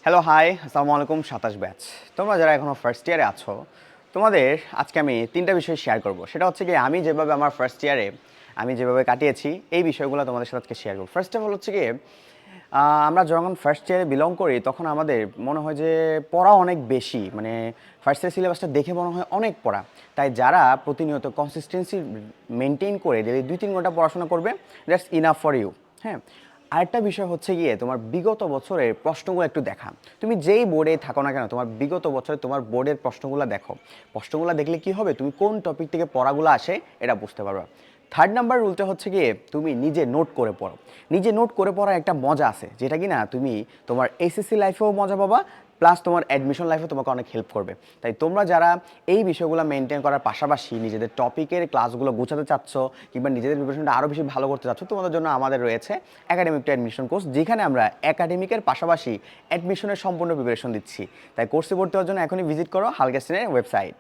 Hello hi আসসালামু আলাইকুম 27 batch. তোমরা যারা এখনও ফার্স্ট ইয়ারে আছো তোমাদের আজকে আমি তিনটা বিষয় শেয়ার করব। সেটা হচ্ছে কি আমি যেভাবে আমার ফার্স্ট ইয়ারে আমি যেভাবে কাটিয়েছি এই বিষয়গুলো তোমাদের সাথে আজকে শেয়ার করব। ফার্স্ট অফ অল হচ্ছে কি আমরা যখন ফার্স্ট ইয়ারে বিলং করি তখন আমাদের মনে হয় যে পড়া অনেক বেশি, মানে ফার্স্ট ইয়ার সিলেবাসটা দেখে মনে হয় অনেক পড়া। তাই যারা প্রতিনিয়ত কনসিস্টেন্সি মেনটেন করে ডেলি 2-3 ঘন্টা পড়াশোনা করবে, দ্যাটস ইনাফ ফর ইউ। হ্যাঁ, আরেকটা বিষয় হচ্ছে গিয়ে তোমার বিগত বছরের প্রশ্নগুলো একটু দেখা। তুমি যেই বোর্ডে থাকো না কেন তোমার বিগত বছরে তোমার বোর্ডের প্রশ্নগুলো দেখো। প্রশ্নগুলো দেখলে কি হবে, তুমি কোন টপিক থেকে পড়াগুলো আসে এটা বুঝতে পারবে। থার্ড নাম্বার রুলটা হচ্ছে গিয়ে তুমি নিজে নোট করে পড়ো। নিজে নোট করে পড়ার একটা মজা আছে যেটা কি না তুমি তোমার এসএসসি লাইফেও মজা পাবা, প্লাস তোমার অ্যাডমিশন লাইফে তোমাকে অনেক হেল্প করবে। তাই তোমরা যারা এই বিষয়গুলো মেনটেন করার পাশাপাশি নিজেদের টপিকের ক্লাসগুলো গোছাতে চাচ্ছ কিংবা নিজেদের প্রিপারেশনটা আরও বেশি ভালো করতে চাচ্ছ, তোমাদের জন্য আমাদের রয়েছে একাডেমিক টু অ্যাডমিশন কোর্স, যেখানে আমরা একাডেমিকের পাশাপাশি অ্যাডমিশনের সম্পূর্ণ প্রিপারেশন দিচ্ছি। তাই কোর্সে ভর্তি হওয়ার জন্য এখনই ভিজিট করো হালকেস্টিনের ওয়েবসাইট।